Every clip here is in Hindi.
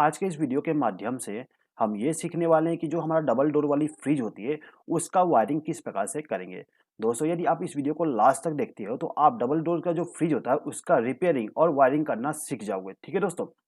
आज के इस वीडियो के माध्यम से हम ये सीखने वाले हैं कि जो हमारा डबल डोर वाली फ्रिज होती है, उसका वायरिंग किस प्रकार से करेंगे। दोस्तों, यदि आप इस वीडियो को लास्ट तक देखते हो तो आप डबल डोर का जो फ्रिज होता है उसका रिपेयरिंग और वायरिंग करना सीख जाओगे। ठीक है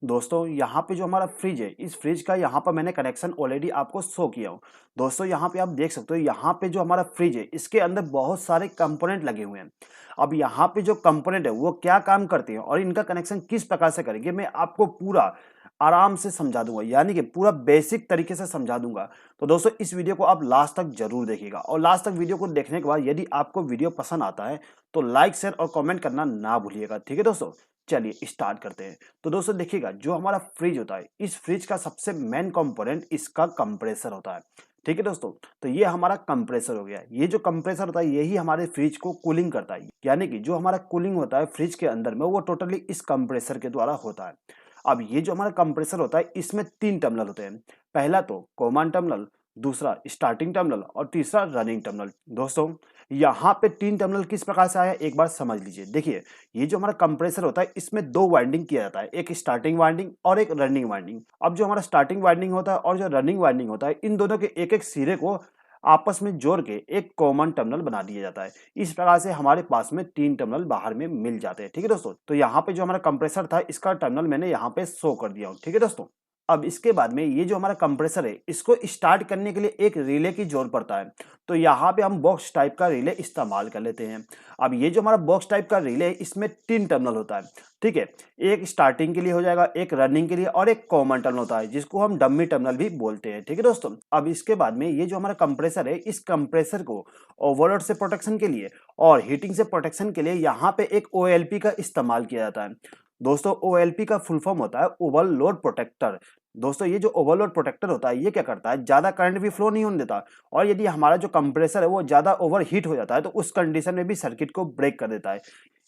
दोस्तों यहाँ पे जो हमारा फ्रिज है, इस फ्रिज का यहाँ पर मैंने कनेक्शन ऑलरेडी आपको शो किया हूँ। दोस्तों, यहाँ पे आप देख सकते हो, यहाँ पे जो हमारा फ्रिज है इसके अंदर बहुत सारे कंपोनेंट लगे हुए हैं। अब यहाँ पे जो कंपोनेंट है वो क्या काम करते हैं और इनका कनेक्शन किस प्रकार से करेंगे, मैं आपको पूरा आराम से समझा दूंगा, यानी कि पूरा बेसिक तरीके से समझा दूंगा। तो दोस्तों, इस वीडियो को आप लास्ट तक जरूर देखिएगा और लास्ट तक वीडियो को देखने के बाद यदि आपको वीडियो पसंद आता है तो लाइक शेयर और कमेंट करना ना भूलिएगा। ठीक है दोस्तों, चलिए स्टार्ट करते हैं। तो दोस्तों देखिएगा, जो हमारा फ्रिज होता है, इस फ्रिज का सबसे मेन कंपोनेंट इसका कंप्रेसर होता है। ठीक है दोस्तों, तो ये हमारा कंप्रेसर हो गया। ये जो कंप्रेसर होता है यही हमारे फ्रिज को कूलिंग करता है, यानी कि जो हमारा कूलिंग होता है फ्रिज के अंदर में वो टोटली इस कंप्रेसर के द्वारा होता है। अब ये जो हमारा कंप्रेसर होता है इसमें 3 टर्मिनल होते हैं। पहला तो कॉमन टर्मिनल, दूसरा स्टार्टिंग टर्मिनल और तीसरा रनिंग टर्मिनल। दोस्तों, यहाँ पे 3 टर्मिनल किस प्रकार से आया एक बार समझ लीजिए। देखिए, ये जो हमारा कंप्रेसर होता है इसमें 2 वाइंडिंग किया जाता है, एक स्टार्टिंग वाइंडिंग और एक रनिंग वाइंडिंग। अब जो हमारा स्टार्टिंग वाइंडिंग होता है और जो रनिंग वाइंडिंग होता है, इन दोनों के एक-एक सिरे को आपस में जोड़ के एक कॉमन टर्मिनल बना दिया जाता है। इस प्रकार से हमारे पास में 3 टर्मिनल बाहर में मिल जाते हैं। ठीक है दोस्तों, तो यहाँ पे जो हमारा कंप्रेसर था इसका टर्मिनल मैंने यहाँ पे शो कर दिया हूँ। ठीक है दोस्तों, अब इसके बाद में ये जो हमारा कंप्रेसर है इसको स्टार्ट करने के लिए एक रिले की जरूरत पड़ता है। तो यहाँ पे हम बॉक्स टाइप का रिले इस्तेमाल कर लेते हैं। अब ये जो हमारा बॉक्स टाइप का रिले है इसमें 3 टर्मिनल होता है। ठीक है, एक स्टार्टिंग के लिए हो जाएगा, एक रनिंग के लिए और एक कॉमन टर्मिनल होता है जिसको हम डम्मी टर्मिनल भी बोलते हैं। ठीक है दोस्तों, अब इसके बाद में ये जो हमारा कंप्रेसर है, इस कंप्रेसर को ओवरलोड से प्रोटेक्शन के लिए और हीटिंग से प्रोटेक्शन के लिए यहाँ पे एक OLP का इस्तेमाल किया जाता है। दोस्तों, OLP का फुल फॉर्म होता है ओवरलोड प्रोटेक्टर। दोस्तों, ये जो ओवरलोड प्रोटेक्टर होता है ये क्या करता है, ज्यादा करंट भी फ्लो नहीं होने देता और यदि हमारा जो कंप्रेसर है वो ज्यादा ओवर हीट हो जाता है तो उस कंडीशन में भी सर्किट को ब्रेक कर देता है।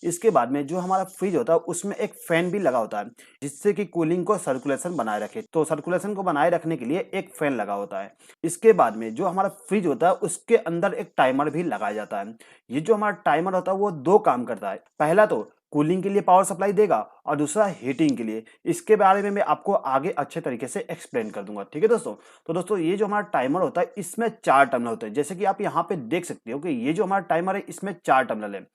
इसके बाद में जो हमारा फ्रिज होता है उसमें एक फैन भी लगा होता है जिससे कि कूलिंग को सर्कुलेशन बनाए रखे। तो सर्कुलेशन को बनाए रखने के लिए एक फैन लगा होता है। इसके बाद में जो हमारा फ्रिज होता है उसके अंदर एक टाइमर भी लगाया जाता है। ये जो हमारा टाइमर होता है वो 2 काम करता है। पहला तो कूलिंग के लिए पावर सप्लाई देगा और दूसरा हीटिंग के लिए। इसके बारे में मैं आपको आगे अच्छे तरीके से एक्सप्लेन कर दूंगा। ठीक है दोस्तों, तो दोस्तों ये जो हमारा टाइमर होता है इसमें 4 टर्मिनल होते हैं। जैसे कि आप यहाँ पे देख सकते हो कि ये जो हमारा टाइमर है इसमें 4 टर्मिनल है।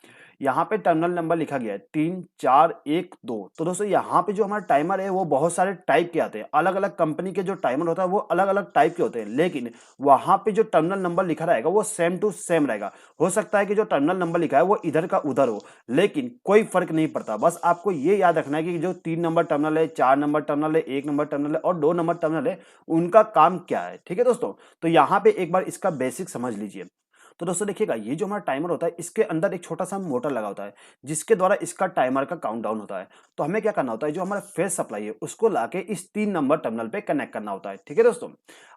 यहाँ पे टर्मिनल नंबर लिखा गया है 3 4 1 2। तो दोस्तों, यहाँ पे जो हमारा टाइमर है वो बहुत सारे टाइप के आते हैं। अलग अलग कंपनी के जो टाइमर होता है वो अलग अलग टाइप के होते हैं, लेकिन वहां पे जो टर्मिनल नंबर लिखा रहेगा वो सेम टू सेम रहेगा। हो सकता है कि जो टर्मिनल नंबर लिखा है वो इधर का उधर हो, लेकिन कोई फर्क नहीं पड़ता। बस आपको ये याद रखना है कि जो 3 नंबर टर्मिनल है, 4 नंबर टर्मिनल है, 1 नंबर टर्मिनल है और 2 नंबर टर्मिनल है, उनका काम क्या है। ठीक है दोस्तों, तो यहाँ पे एक बार इसका बेसिक समझ लीजिए। तो दोस्तों देखिएगा, ये जो हमारा टाइमर होता है इसके अंदर एक छोटा सा मोटर लगा होता है जिसके द्वारा इसका टाइमर का काउंटडाउन होता है। तो हमें क्या करना होता है, जो हमारा फेस सप्लाई है उसको लाके इस 3 नंबर टर्मिनल पे कनेक्ट करना होता है। ठीक है दोस्तों,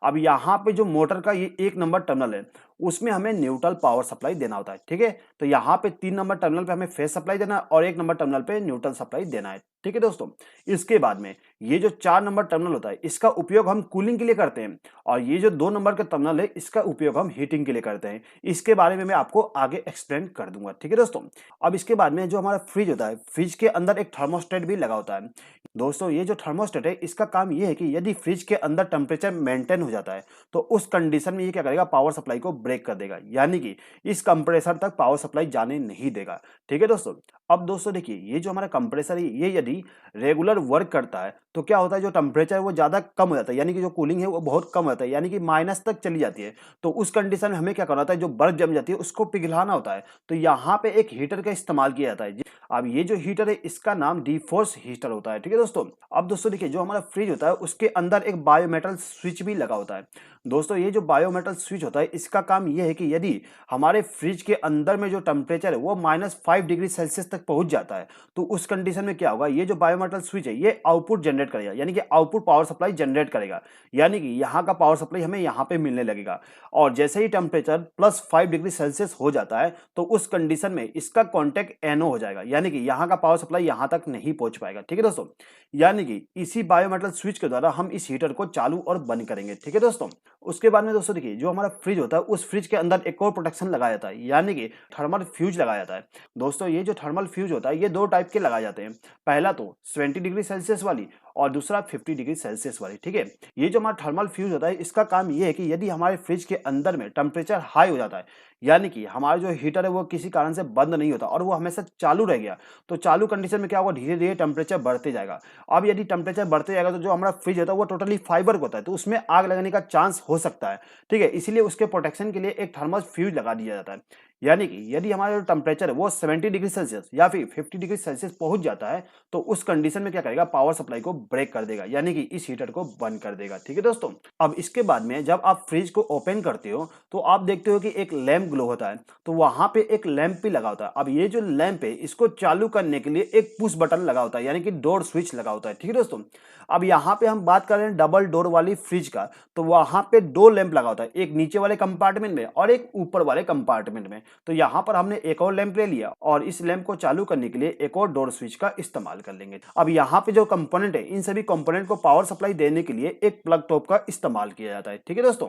अब यहाँ पे जो मोटर का ये 1 नंबर टर्मिनल है उसमें हमें न्यूट्रल पावर सप्लाई देना होता है। ठीक है, तो यहाँ पे 3 नंबर टर्मिनल पे हमें फेस सप्लाई देना है और 1 नंबर टर्मिनल पे न्यूट्रल सप्लाई देना है। ठीक है दोस्तों, इसके बाद में ये जो 4 नंबर टर्मिनल होता है इसका उपयोग हम कूलिंग के लिए करते हैं और ये जो 2 नंबर का टर्मिनल है इसका उपयोग हम हीटिंग के लिए करते हैं। इसके बारे में मैं आपको आगे एक्सप्लेन कर दूंगा। ठीक है दोस्तों, अब इसके बाद में जो हमारा फ्रिज होता है, फ्रिज के अंदर एक थर्मोस्टेट भी लगा होता है। दोस्तों, ये जो थर्मोस्टेट है इसका काम ये है कि यदि फ्रिज के अंदर टेम्परेचर मेंटेन हो जाता है तो उस कंडीशन में ये क्या करेगा, पावर सप्लाई को ब्रेक कर देगा, यानी कि इस कंप्रेसर तक पावर सप्लाई जाने नहीं देगा। ठीक है दोस्तों, अब दोस्तों देखिए, ये जो हमारा कंप्रेसर है ये यदि रेगुलर वर्क करता है तो क्या होता है, जो टेम्परेचर है वो ज्यादा कम हो जाता है, यानी कि जो कूलिंग है वो बहुत कम होता है, यानी कि माइनस तक चली जाती है। तो उस कंडीशन में हमें क्या करना होता है, जो बर्फ जम जाती है उसको पिघलाना होता है। तो यहाँ पे एक हीटर का इस्तेमाल किया जाता है। अब ये जो हीटर है इसका नाम डीफोर्स हीटर होता है। ठीक है दोस्तों, अब दोस्तों देखिए, जो हमारा फ्रिज होता है उसके अंदर एक बायोमेटल स्विच भी लगा होता है। दोस्तों, ये जो बायोमेटल स्विच होता है इसका काम ये है कि यदि हमारे फ्रिज के अंदर में जो टेम्परेचर है वो -5 डिग्री सेल्सियस तक पहुंच जाता है तो उस कंडीशन में क्या होगा, ये जो बायोमेटल स्विच है ये आउटपुट जनरेट करेगा, यानी कि आउटपुट पावर सप्लाई जनरेट करेगा, यानी कि यहाँ का पावर सप्लाई हमें यहाँ पे मिलने लगेगा। और जैसे ही टेम्परेचर +5 डिग्री सेल्सियस हो जाता है तो उस कंडीशन में इसका कॉन्टेक्ट NO हो जाएगा, यानी कि यहाँ का पावर सप्लाई यहाँ तक नहीं पहुंच पाएगा। ठीक है दोस्तों, यानी कि इसी बायोमेटल स्विच के द्वारा हम इस हीटर को चालू और बंद करेंगे। ठीक है दोस्तों, उसके बाद में दोस्तों देखिए, जो हमारा फ्रिज होता है उस फ्रिज के अंदर एक और प्रोटेक्शन लगाया जाता है, यानी कि थर्मल फ्यूज लगाया जाता है। दोस्तों, ये जो थर्मल फ्यूज होता है ये 2 टाइप के लगाए जाते हैं। पहला तो 20 डिग्री सेल्सियस वाली और दूसरा 50 डिग्री सेल्सियस वाली, ठीक है। ये जो हमारा थर्मल फ्यूज होता है, इसका काम ये है कि यदि हमारे फ्रिज के अंदर में टेम्परेचर हाई हो जाता है, यानी कि हमारा जो हीटर है वो किसी कारण से बंद नहीं होता और वो हमेशा चालू रह गया, तो चालू कंडीशन में क्या होगा, धीरे धीरे टेम्परेचर बढ़ते जाएगा। अब यदि टेम्परेचर बढ़ते जाएगा तो जो हमारा फ्रिज होता है वो टोटली फाइबर का होता है, तो उसमें आग लगने का चांस हो सकता है, ठीक है। इसीलिए उसके प्रोटेक्शन के लिए एक थर्मल फ्यूज लगा दिया जाता है। यानी कि यदि हमारा जो टेम्परेचर है वो 70 डिग्री सेल्सियस या फिर 50 डिग्री सेल्सियस पहुंच जाता है, तो उस कंडीशन में क्या करेगा, पावर सप्लाई को ब्रेक कर देगा, यानी कि इस हीटर को बंद कर देगा, ठीक है दोस्तों। अब इसके बाद में जब आप फ्रिज को ओपन करते हो तो आप देखते हो कि एक लैंप ग्लो होता है, तो वहां पे एक लैंप भी लगा होता है। अब ये जो लैंप है इसको चालू करने के लिए एक पुश बटन लगा होता है, यानी कि डोर स्विच लगा होता है, ठीक है दोस्तों। अब यहाँ पे हम बात कर रहे हैं डबल डोर वाली फ्रिज का, तो वहां पे दो लैंप लगा होता है, एक नीचे वाले कंपार्टमेंट में और एक ऊपर वाले कंपार्टमेंट में। तो यहाँ पर हमने एक और लैंप ले लिया और इस लैंप को चालू करने के लिए एक और डोर स्विच का इस्तेमाल कर लेंगे। अब यहाँ पे जो कंपोनेंट है, इन सभी कंपोनेंट को पावर सप्लाई देने के लिए एक प्लग टॉप का इस्तेमाल किया जाता है, ठीक है दोस्तों।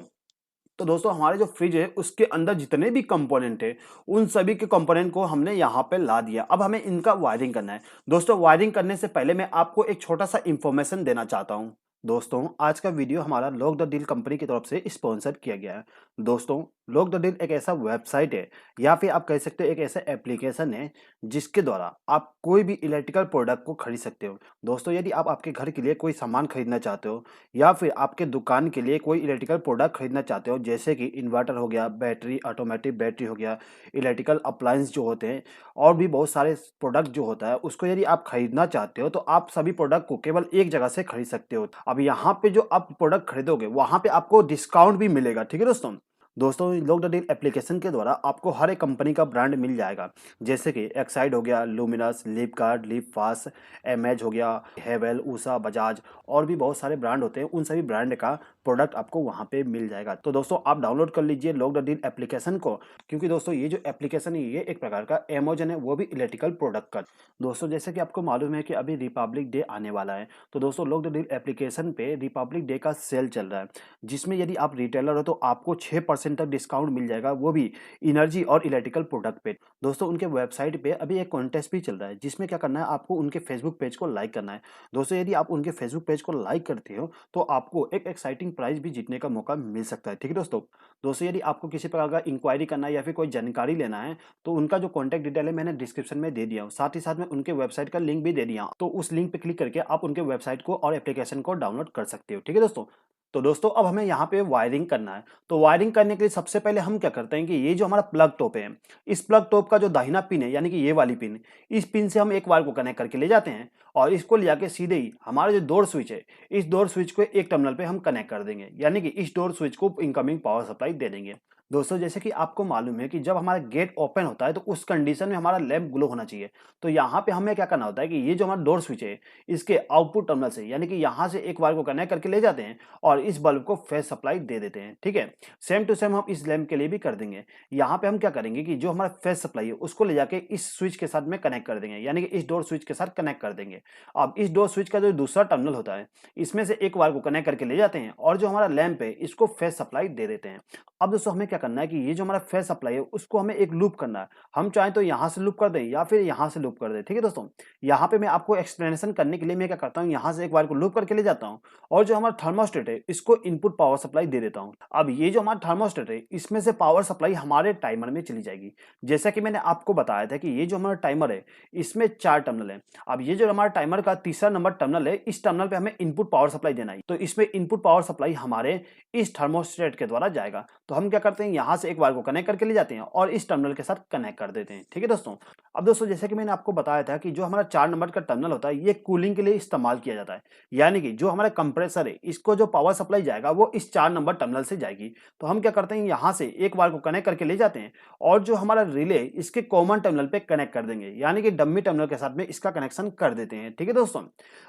तो दोस्तों हमारे जो फ्रिज है उसके अंदर जितने भी कंपोनेंट है, उन सभी के कंपोनेंट को हमने यहाँ पे ला दिया। अब हमें इनका वायरिंग करना है। दोस्तों वायरिंग करने से पहले मैं आपको एक छोटा सा इंफॉर्मेशन देना चाहता हूँ। दोस्तों आज का वीडियो हमारा लॉक द डील कंपनी की तरफ से स्पॉन्सर किया गया है। दोस्तों लॉक द डील एक ऐसा वेबसाइट है या फिर आप कह सकते हो एक ऐसा एप्लीकेशन है जिसके द्वारा आप कोई भी इलेक्ट्रिकल प्रोडक्ट को खरीद सकते हो। दोस्तों यदि आप आपके घर के लिए कोई सामान खरीदना चाहते हो या फिर आपके दुकान के लिए कोई इलेक्ट्रिकल प्रोडक्ट खरीदना चाहते हो, जैसे कि इन्वर्टर हो गया, बैटरी, ऑटोमेटिक बैटरी हो गया, इलेक्ट्रिकल अप्लायंस जो होते हैं और भी बहुत सारे प्रोडक्ट जो होता है, उसको यदि आप खरीदना चाहते हो तो आप सभी प्रोडक्ट को केवल एक जगह से खरीद सकते हो। अब यहाँ पे जो आप प्रोडक्ट खरीदोगे वहां पे आपको डिस्काउंट भी मिलेगा, ठीक है दोस्तों। दोस्तों लॉक द डील एप्लीकेशन के द्वारा आपको हर एक कंपनी का ब्रांड मिल जाएगा, जैसे कि एक्साइड हो गया, लुमिनस, लिपगार्ड, लिपफास्ट, एमएच हो गया, हेवेल, उषा, बजाज और भी बहुत सारे ब्रांड होते हैं। उन सभी ब्रांड का प्रोडक्ट आपको वहां पे मिल जाएगा। तो दोस्तों आप डाउनलोड कर लीजिए लॉक द डील एप्लीकेशन को, क्योंकि दोस्तों ये जो एप्लीकेशन है ये एक प्रकार का अमेजन है, वो भी इलेक्ट्रिकल प्रोडक्ट का। दोस्तों जैसे कि आपको मालूम है कि अभी रिपब्लिक डे आने वाला है, तो दोस्तों लॉक द डील एप्लीकेशन पे रिपब्लिक डे का सेल चल रहा है, जिसमें यदि आप रिटेलर हो तो आपको 6% तक डिस्काउंट मिल जाएगा, वो भी एनर्जी और इलेक्ट्रिकल प्रोडक्ट पे। दोस्तों उनके वेबसाइट पे अभी एक कॉन्टेस्ट भी चल रहा है, जिसमें क्या करना है, आपको उनके फेसबुक पेज को लाइक करना है। दोस्तों यदि आप उनके फेसबुक पेज को लाइक करते हो तो आपको एक एक्साइटिंग प्राइज भी जीतने का मौका मिल सकता है, ठीक है दोस्तों। दोस्तों यदि आपको किसी प्रकार का इंक्वायरी करना है या फिर कोई जानकारी लेना है तो उनका जो कॉन्टैक्ट डिटेल है मैंने डिस्क्रिप्शन में दे दिया हूँ, साथ ही साथ में उनके वेबसाइट का लिंक भी दे दिया, तो उस लिंक पे क्लिक करके आप उनके वेबसाइट को और एप्लीकेशन को डाउनलोड कर सकते हो, ठीक है दोस्तों। तो दोस्तों अब हमें यहाँ पे वायरिंग करना है। तो वायरिंग करने के लिए सबसे पहले हम क्या करते हैं कि ये जो हमारा प्लग टॉप है, इस प्लग टॉप का जो दाहिना पिन है, यानी कि ये वाली पिन, इस पिन से हम एक वायर को कनेक्ट करके ले जाते हैं और इसको ले जाके सीधे ही हमारा जो डोर स्विच है, इस डोर स्विच को एक टर्मिनल पे हम कनेक्ट कर देंगे, यानी कि इस डोर स्विच को इनकमिंग पावर सप्लाई दे देंगे। दोस्तों जैसे कि आपको मालूम है कि जब हमारा गेट ओपन होता है तो उस कंडीशन में हमारा लैंप ग्लो होना चाहिए। तो यहाँ पे हमें क्या करना होता है कि ये जो हमारा डोर स्विच है, इसके आउटपुट टर्मिनल से, यानी कि यहाँ से एक वायर को कनेक्ट करके ले जाते हैं और इस बल्ब को फेस सप्लाई दे देते हैं, ठीक है। सेम टू सेम हम इस लैंप के लिए भी कर देंगे। यहाँ पे हम क्या करेंगे कि जो हमारा फेस सप्लाई है उसको ले जाके इस स्विच के साथ में कनेक्ट कर देंगे, यानी कि इस डोर स्विच के साथ कनेक्ट कर देंगे। अब इस डोर स्विच का जो दूसरा टर्मिनल होता है, इसमें से एक वायर को कनेक्ट करके ले जाते हैं और जो हमारा लैंप है इसको फेस सप्लाई दे देते हैं। अब दोस्तों हमें क्या करना है कि ये जो हमारा फेस सप्लाई है उसको हमें एक लूप करना है। हम चाहें तो यहाँ से लूप कर दें या फिर यहाँ से लूप कर दें, ठीक है दोस्तों। यहाँ पे मैं आपको एक्सप्लेनेशन करने के लिए मैं क्या करता हूँ, यहाँ से एक वायर को लूप करके ले जाता हूँ और जो हमारा थर्मोस्टेट है इसको इनपुट पावर सप्लाई दे देता हूँ। अब ये जो हमारा थर्मोस्टेट है इसमें से पावर सप्लाई हमारे टाइमर में चली जाएगी। जैसा कि मैंने आपको बताया था कि ये जो हमारा टाइमर है इसमें 4 टर्मिनल है। अब ये जो हमारा टाइमर का तीसरा नंबर टर्मिनल है, इस टर्मिनल पे हमें इनपुट पावर सप्लाई देना है, तो इसमें इनपुट पावर सप्लाई हमारे इस थर्मोस्टेट के द्वारा जाएगा। तो हम क्या करते हैं, यहाँ से एक वायर को कनेक्ट करके ले जाते हैं और इस टर्मिनल के साथ कनेक्ट कर देते हैं, ठीक है दोस्तों। अब दोस्तों जैसे कि मैंने आपको बताया था कि जो हमारा 4 नंबर का टर्मिनल होता है ये कूलिंग के लिए इस्तेमाल किया जाता है, यानी कि जो हमारा कंप्रेसर है इसको जो पावर सप्लाई जाएगा वो इस 4 नंबर टर्मिनल से जाएगी। तो हम क्या करते हैं, यहाँ से एक वायर को कनेक्ट करके ले जाते हैं और जो हमारा रिले इसके कॉमन टर्मिनल पे कनेक्ट कर देंगे, यानी कि डम्मी टर्मिनल के साथ में इसका कनेक्शन कर देते हैं, ठीक है दोस्तों।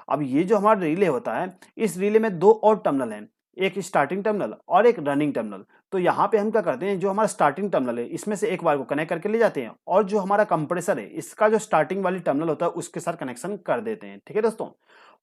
अब ये जो हमारा रिले होता है, इस रिले में 2 और टर्मिनल है, एक स्टार्टिंग टर्मिनल और एक रनिंग टर्मिनल। तो यहाँ पे हम क्या करते हैं, जो हमारा स्टार्टिंग टर्मिनल है इसमें से एक वायर को कनेक्ट करके ले जाते हैं और जो हमारा कंप्रेसर है इसका जो स्टार्टिंग वाली टर्मिनल होता है उसके साथ कनेक्शन कर देते हैं। ठीक है दोस्तों,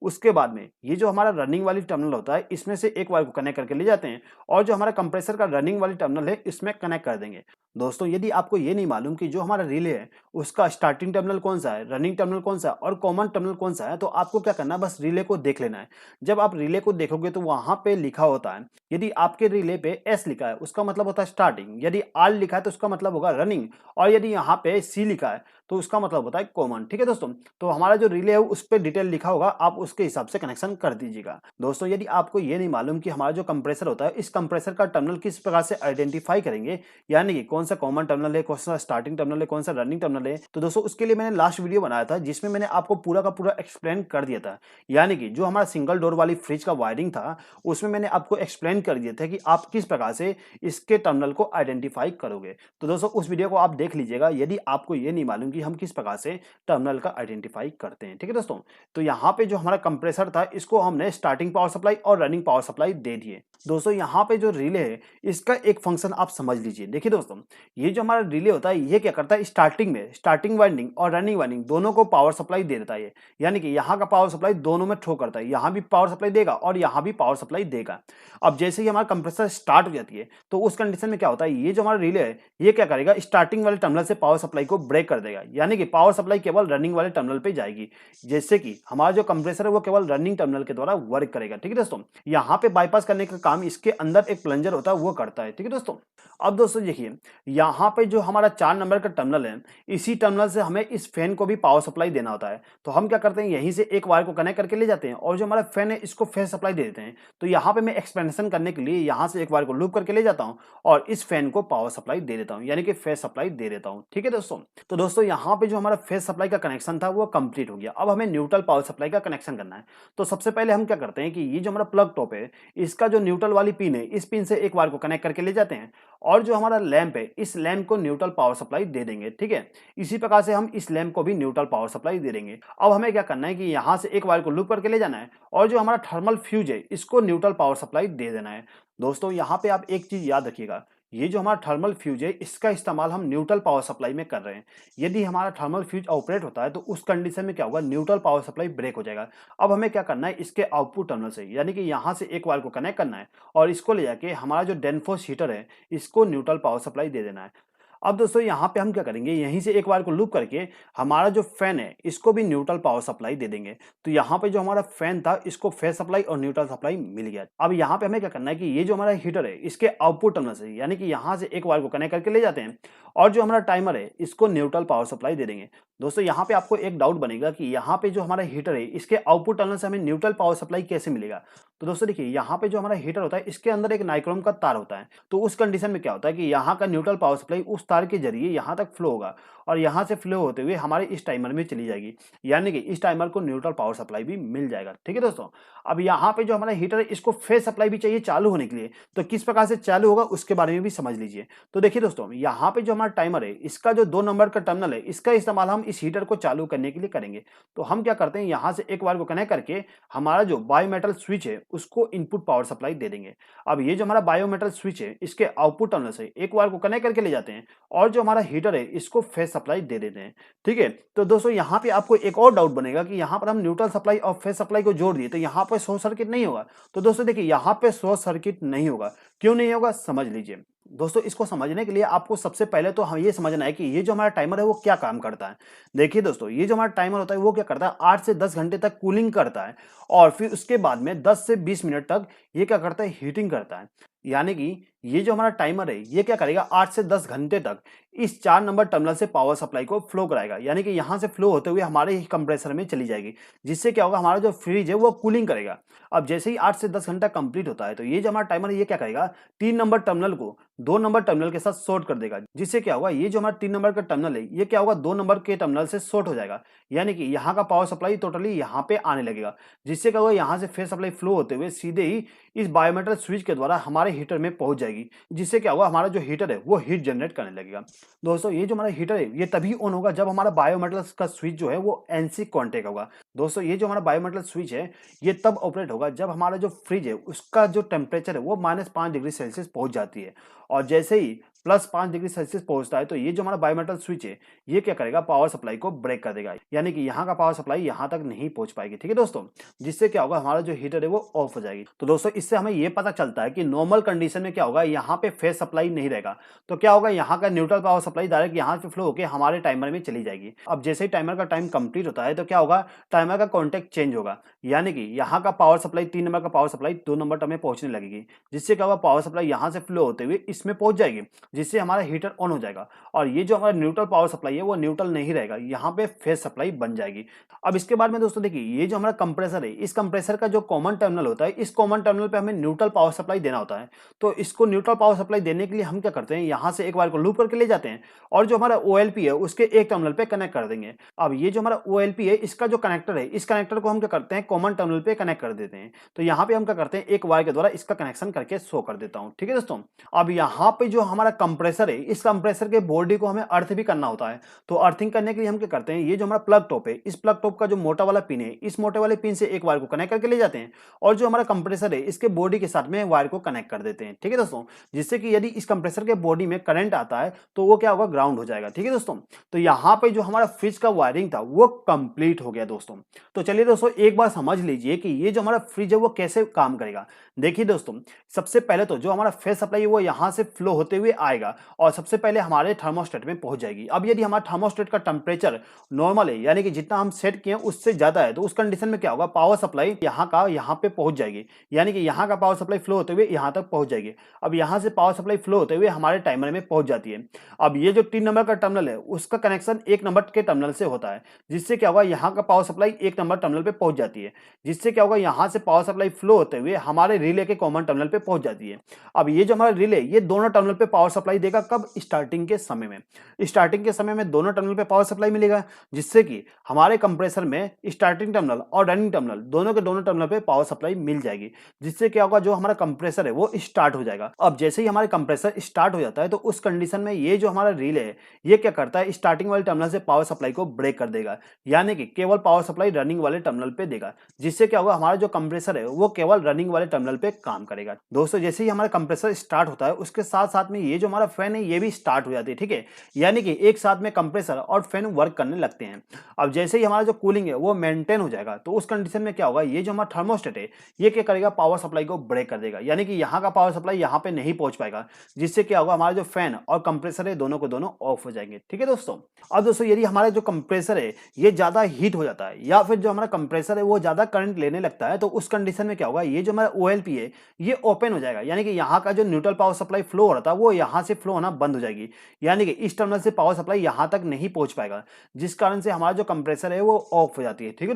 उसके बाद में ये जो हमारा रनिंग वाली टर्मिनल होता है इसमें से एक वायर को कनेक्ट करके ले जाते हैं और जो हमारा कंप्रेसर का रनिंग वाली टर्मिनल है इसमें कनेक्ट कर देंगे। दोस्तों यदि आपको ये नहीं मालूम कि जो हमारा रिले है उसका स्टार्टिंग टर्मिनल कौन सा है, रनिंग टर्मिनल कौन सा है और कॉमन टर्मिनल कौन सा है, तो आपको क्या करना है, बस रिले को देख लेना है। जब आप रिले को देखोगे तो वहां पे लिखा होता है, यदि आपके रिले पे एस लिखा है उसका मतलब होता है स्टार्टिंग, यदि आर लिखा है तो उसका मतलब होगा रनिंग, और यदि यहाँ पे सी लिखा है तो उसका मतलब होता है कॉमन। ठीक है दोस्तों, तो हमारा जो रिले है उस पर डिटेल लिखा होगा, आप उसके हिसाब से कनेक्शन कर दीजिएगा। दोस्तों यदि आपको ये नहीं मालूम कि हमारा जो कंप्रेसर होता है इस कंप्रेसर का टर्मिनल किस प्रकार से आइडेंटिफाई करेंगे, यानी कि कौन सा कॉमन टर्मिनल है, कौन सा स्टार्टिंग टर्मिनल है, कौन सा रनिंग टर्मिनल है, तो दोस्तों उसके लिए मैंने लास्ट वीडियो बनाया था जिसमें मैंने आपको पूरा का पूरा एक्सप्लेन कर दिया था। यानी कि जो हमारा सिंगल डोर वाली फ्रिज का वायरिंग था उसमें मैंने आपको एक्सप्लेन कर दिया था कि आप किस प्रकार से इसके टर्मिनल को आइडेंटिफाई करोगे। तो दोस्तों उस वीडियो को आप देख लीजिएगा यदि आपको ये नहीं मालूम कि हम किस प्रकार से टर्मिनल का आइडेंटिफाई करते हैं। ठीक है दोस्तों, तो यहाँ पे जो हमारा कंप्रेसर था इसको हमने स्टार्टिंग पावर सप्लाई और रनिंग पावर सप्लाई दे दिए। दोस्तों यहाँ पे जो रिले है इसका एक फंक्शन आप समझ लीजिए। देखिए दोस्तों, ये जो हमारा रिले होता है ये क्या करता है, स्टार्टिंग में स्टार्टिंग वाइंडिंग और रनिंग वाइंडिंग दोनों को पावर सप्लाई दे देता है। यानी कि यहाँ का पावर सप्लाई दोनों में थ्रो करता है, यहाँ भी पावर सप्लाई देगा और यहाँ भी पावर सप्लाई देगा। अब जैसे ही हमारा कंप्रेसर स्टार्ट हो जाती है तो उस कंडीशन में क्या होता है, ये जो हमारा रिले है ये क्या करेगा, स्टार्टिंग वाले टर्मिनल से पावर सप्लाई को ब्रेक कर देगा, यानी कि पावर सप्लाई केवल रनिंग वाले टर्मिनल पे जाएगी, जैसे कि हमारा जो कंप्रेसर है वो केवल रनिंग टर्मिनल के द्वारा वर्क करेगा। ठीक है दोस्तों, यहाँ पे बाईपास करने का काम इसके अंदर एक प्लंजर होता है वो करता है। ठीक है दोस्तों, अब दोस्तों देखिए यहाँ पे जो हमारा 4 नंबर का टर्मिनल है इसी टर्मिनल से हमें इस फैन को भी पावर सप्लाई देना होता है। तो हम क्या करते हैं, यहीं से एक वायर को कनेक्ट करके ले जाते हैं और जो हमारा फैन है इसको फैन सप्लाई दे देते हैं। तो यहाँ पे मैं एक्सपेंशन करने के लिए यहाँ से एक वायर को लूप करके ले जाता हूँ और इस फैन को पावर सप्लाई दे देता हूँ, यानी कि फेस सप्लाई दे देता हूँ। ठीक है दोस्तों, तो दोस्तों यहाँ पे जो हमारा फेस सप्लाई का कनेक्शन था वो कंप्लीट हो गया। अब हमें न्यूट्रल पावर सप्लाई का कनेक्शन करना है। तो सबसे पहले हम क्या करते हैं कि ये जो हमारा प्लग टॉप है इसका जो न्यूट्रल वाली पिन है इस पिन से एक वायर को कनेक्ट करके ले जाते हैं और जो हमारा लैंप है इस लैंप को न्यूट्रल पावर सप्लाई दे देंगे। ठीक है, इसी प्रकार से हम इस लैंप को भी न्यूट्रल पावर सप्लाई दे देंगे। अब हमें क्या करना है कि यहाँ से एक वायर को लूप करके ले जाना है और जो हमारा थर्मल फ्यूज है इसको न्यूट्रल पावर सप्लाई दे देना है। दोस्तों यहाँ पे आप एक चीज याद रखिएगा, ये जो हमारा थर्मल फ्यूज है इसका इस्तेमाल हम न्यूट्रल पावर सप्लाई में कर रहे हैं। यदि हमारा थर्मल फ्यूज ऑपरेट होता है तो उस कंडीशन में क्या होगा, न्यूट्रल पावर सप्लाई ब्रेक हो जाएगा। अब हमें क्या करना है, इसके आउटपुट टर्मिनल से यानी कि यहाँ से एक वायर को कनेक्ट करना है और इसको ले जाके हमारा जो डेनफोर्स हीटर है इसको न्यूट्रल पावर सप्लाई दे देना है। अब दोस्तों यहाँ पे हम क्या करेंगे, यहीं से एक वायर को लूप करके हमारा जो फैन है इसको भी न्यूट्रल पावर सप्लाई दे देंगे। तो यहाँ पे जो हमारा फैन था इसको फेस सप्लाई और न्यूट्रल सप्लाई मिल गया। अब यहाँ पे हमें क्या करना है कि ये जो हमारा हीटर है इसके आउटपुट टर्मिनल से यानी कि यहाँ से एक वायर को कनेक्ट करके ले जाते हैं और जो हमारा टाइमर है इसको न्यूट्रल पावर सप्लाई दे देंगे। दोस्तों यहाँ पे आपको एक डाउट बनेगा कि यहाँ पे जो हमारा हीटर है इसके आउटपुट टर्मिनल से हमें न्यूट्रल पावर सप्लाई कैसे मिलेगा। तो दोस्तों देखिए यहाँ पे जो हमारा हीटर होता है इसके अंदर एक नाइक्रोम का तार होता है। तो उस कंडीशन में क्या होता है कि यहाँ का न्यूट्रल पावर सप्लाई उस तार के जरिए यहाँ तक फ्लो होगा और यहाँ से फ्लो होते हुए हमारे इस टाइमर में चली जाएगी, यानी कि इस टाइमर को न्यूट्रल पावर सप्लाई भी मिल जाएगा। ठीक है दोस्तों, अब यहाँ पे जो हमारा हीटर है इसको फेस सप्लाई भी चाहिए चालू होने के लिए, तो किस प्रकार से चालू होगा उसके बारे में भी समझ लीजिए। तो देखिए दोस्तों यहाँ पे जो हमारा टाइमर है इसका जो 2 नंबर का टर्मिनल है इसका इस्तेमाल हम इस हीटर को चालू करने के लिए करेंगे। तो हम क्या करते हैं, यहाँ से एक वायर को कनेक्ट करके हमारा जो बायोमेटल स्विच है उसको इनपुट पावर सप्लाई दे देंगे। अब ये जो हमारा बायोमेटल स्विच है इसके आउटपुट टर्मिनल से एक वायर को कनेक्ट करके ले जाते हैं और जो हमारा हीटर है इसको फेस सप्लाई दे देते हैं। ठीक है, तो दोस्तों यहाँ पे आपको एक और डाउट बनेगा कि यहाँ पर हम न्यूट्रल सप्लाई और फेस सप्लाई को जोड़ दिए तो यहाँ पर शॉर्ट सर्किट नहीं होगा। तो दोस्तों देखिए यहाँ पे शॉर्ट सर्किट नहीं होगा, क्यों नहीं होगा समझ लीजिए। दोस्तों इसको समझने के लिए आपको सबसे पहले तो हम ये समझना है कि ये जो हमारा टाइमर है वो क्या काम करता है। देखिए दोस्तों ये जो हमारा टाइमर होता है वो क्या करता है, 8 से 10 घंटे तक कूलिंग करता है और फिर उसके बाद में 10 से 20 मिनट तक ये क्या करता है, हीटिंग करता है। यानी कि ये जो हमारा टाइमर है ये क्या करेगा, 8 से 10 घंटे तक इस 4 नंबर टर्मिनल से पावर सप्लाई को फ्लो कराएगा, यानी कि यहाँ से फ्लो होते हुए हमारे ही कंप्रेसर में चली जाएगी, जिससे क्या होगा, हमारा जो फ्रिज है वो कूलिंग करेगा। अब जैसे ही 8 से 10 घंटा कंप्लीट होता है तो ये जो हमारा टाइमर है ये क्या करेगा, 3 नंबर टर्मिनल को 2 नंबर टर्मिनल के साथ शॉर्ट कर देगा, जिससे क्या होगा, ये जो हमारा 3 नंबर का टर्मिनल है, ये क्या होगा, 2 नंबर के टर्मिनल से शॉर्ट हो जाएगा। यानी कि यहाँ का पावर सप्लाई टोटली यहाँ पे आने लगेगा, जिससे क्या होगा, यहाँ से फेज सप्लाई फ्लो होते हुए सीधे ही इस बायोमेटल स्विच के द्वारा हमारे हीटर में पहुंच जाएगी, जिससे क्या होगा, हमारा जो हीटर है वो हीट जनरेट करने लगेगा। दोस्तों ये जो हमारा हीटर है ये तभी ऑन होगा जब हमारा बायोमेटल का स्विच जो है वो एनसी कांटेक्ट होगा। दोस्तों ये जो हमारा बायोमेटल स्विच है ये तब ऑपरेट होगा जब हमारा जो फ्रिज है उसका जो टेम्परेचर है वो -5 डिग्री सेल्सियस पहुंच जाती है, और जैसे ही +5 डिग्री सेल्सियस पहुंचता है तो ये जो हमारा बायोमेटल स्विच है ये क्या करेगा, पावर सप्लाई को ब्रेक कर देगा, यानी कि यहाँ का पावर सप्लाई यहाँ तक नहीं पहुंच पाएगी। ठीक है दोस्तों, जिससे क्या होगा, हमारा जो हीटर है वो ऑफ हो जाएगी। तो दोस्तों इससे हमें ये पता चलता है कि नॉर्मल कंडीशन में क्या होगा, यहाँ पे फेज सप्लाई नहीं रहेगा, तो क्या होगा, यहाँ का न्यूट्रल पावर सप्लाई डायरेक्ट यहाँ से फ्लो होकर हमारे टाइमर में चली जाएगी। अब जैसे ही टाइमर का टाइम कंप्लीट होता है तो क्या होगा, टाइमर का कॉन्टेक्ट चेंज होगा, यानी कि यहाँ का पावर सप्लाई 3 नंबर का पावर सप्लाई 2 नंबर टर्म में पहुंचने लगेगी, जिससे क्या होगा, पावर सप्लाई यहाँ से फ्लो होते हुए इसमें पहुंच जाएगी, जिससे हमारा हीटर ऑन हो जाएगा। और ये जो हमारा न्यूट्रल पावर सप्लाई है वो न्यूट्रल नहीं रहेगा, यहाँ पे फेज सप्लाई बन जाएगी। अब इसके बाद में दोस्तों देखिए, ये जो हमारा कंप्रेसर है, इस कंप्रेसर का जो कॉमन टर्मिनल होता है, इस कॉमन टर्मिनल पे हमें न्यूट्रल पावर सप्लाई देना होता है। तो इसको न्यूट्रल पावर सप्लाई देने के लिए हम क्या करते हैं, यहाँ से एक बार को लूप करके ले जाते हैं और जो हमारा OLP है उसके एक टर्मिनल पे कनेक्ट कर देंगे। अब ये जो हमारा OLP है इसका जो कनेक्टर है, इस कनेक्टर को हम क्या करते हैं, कॉमन टर्मिनल पे कनेक्ट कर देते हैं। तो यहाँ पे हम क्या करते हैं, एक वायर के द्वारा इसका कनेक्शन करके शो कर देता हूँ। ठीक है दोस्तों, अब यहाँ पे जो हमारा कंप्रेसर है, इस कंप्रेसर के बॉडी को हमें अर्थ भी करना होता है। तो अर्थिंग करने के लिए हम क्या करते हैं, ये जो हमारा प्लग टॉप है, इस प्लग टॉप का जो मोटा वाला पिन है, इस मोटे वाले पिन से एक वायर को कनेक्ट करके ले जाते हैं और जो हमारा कंप्रेसर है इसके बॉडी के साथ में वायर को कनेक्ट कर देते हैं। ठीक है दोस्तों, जिससे कि यदि इस कंप्रेसर के बॉडी में करंट आता है तो वो क्या होगा, ग्राउंड हो जाएगा। ठीक है दोस्तों, तो यहाँ पे जो हमारा फ्रिज का वायरिंग था वो कंप्लीट हो गया दोस्तों। तो चलिए दोस्तों एक बार समझ लीजिए कि ये जो हमारा फ्रिज है वो कैसे काम करेगा। देखिए दोस्तों, सबसे पहले तो जो हमारा फेज सप्लाई है वो यहाँ से फ्लो होते हुए आएगा और सबसे पहले हमारे थर्मोस्टेट में पहुंच जाएगी। अब यदि हमारा थर्मोस्टेट का टेम्परेचर नॉर्मल है, यानी कि जितना हम सेट किए उससे ज्यादा है, तो उस कंडीशन में क्या होगा, पावर सप्लाई यहाँ का यहाँ पे पहुंच जाएगी, यानी कि यहाँ का पावर सप्लाई फ्लो होते हुए यहाँ तक पहुंच जाएगी। अब यहाँ से पावर सप्लाई फ्लो होते हुए हमारे टाइमर में पहुंच जाती है। अब ये जो 3 नंबर का टर्मिनल है उसका कनेक्शन 1 नंबर के टर्मिनल से होता है, जिससे क्या होगा, यहाँ का पावर सप्लाई 1 नंबर टर्मिनल पे पहुंच जाती है, जिससे क्या होगा, यहाँ से पावर सप्लाई फ्लो होते हुए हमारे रिले के कॉमन टर्मिनल पे पहुंच जाती है। अब ये जो हमारा रिले, ये दोनों टर्मिनल पे पावर सप्लाई देगा, कब, स्टार्टिंग के समय में। स्टार्टिंग के समय में दोनों टर्मिनल पे पावर सप्लाई मिलेगा, जिससे कि हमारे कंप्रेसर में स्टार्टिंग टर्मिनल और रनिंग टर्मिनल दोनों के दोनों टर्मिनल पे पावर सप्लाई मिल जाएगी, जिससे क्या होगा, जो हमारा कंप्रेसर है वो स्टार्ट हो जाएगा। अब जैसे ही हमारे कंप्रेसर स्टार्ट हो जाता है तो उस कंडीशन में ये जो हमारा रिले है ये क्या करता है, स्टार्टिंग वाले टर्मिनल से पावर सप्लाई को ब्रेक कर देगा, यानी कि केवल पावर सप्लाई रनिंग वाले टर्मिनल पे देगा, जिससे क्या होगा, हमारा जो कंप्रेसर है वो केवल रनिंग वाले टर्मिनल पे काम करेगा। दोस्तों जैसे ही हमारा कंप्रेसर स्टार्ट होता है उसके साथ साथ में ये जो हमारा फैन है ये भी स्टार्ट हो जाती है। ठीक है, यानी कि एक साथ में कंप्रेसर और फैन वर्क करने लगते हैं। अब जैसे ही हमारा जो कूलिंग है वो मेंटेन हो जाएगा तो उस कंडीशन में क्या होगा, ये जो हमारा थर्मोस्टेट है ये क्या करेगा, पावर सप्लाई को ब्रेक कर देगा, यानी कि यहाँ का पावर सप्लाई यहाँ पे नहीं पहुंच पाएगा, जिससे क्या होगा, हमारा जो फैन और कंप्रेसर है दोनों को दोनों ऑफ हो जाएंगे। ठीक है दोस्तों, अब दोस्तों यदि हमारा जो कंप्रेसर है ये ज्यादा हीट हो जाता है या फिर जो हमारा कंप्रेसर है वो ज्यादा करंट लेने लगता है, तो उस कंडीशन में क्या होगा, ये जो हमारा OLP है ये ओपन हो जाएगा, यानी कि यहाँ का जो न्यूट्रल पावर सप्लाई फ्लो हो रहा था वो यहाँ से फ्लो होना बंद हो जाएगी, यानी कि इस टर्मिनल से पावर सप्लाई यहाँ तक नहीं पहुंच पाएगा, जिस कारण से हमारा जो कंप्रेसर है वो ऑफ हो जाती है। ठीक है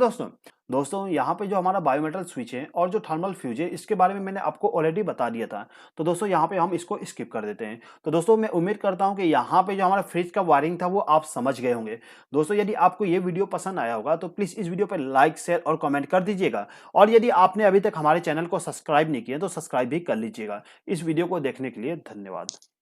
दोस्तों यहाँ पे जो हमारा बायोमेटल स्विच है और जो थर्मल फ्यूज है इसके बारे में मैंने आपको ऑलरेडी बता दिया था, तो दोस्तों यहाँ पे हम इसको स्किप कर देते हैं। तो दोस्तों मैं उम्मीद करता हूँ कि यहाँ पे जो हमारा फ्रिज का वायरिंग था वो आप समझ गए होंगे। दोस्तों यदि आपको ये वीडियो पसंद आया होगा तो प्लीज़ इस वीडियो पर लाइक, शेयर और कमेंट कर दीजिएगा, और यदि आपने अभी तक हमारे चैनल को सब्सक्राइब नहीं किया तो सब्सक्राइब भी कर लीजिएगा। इस वीडियो को देखने के लिए धन्यवाद।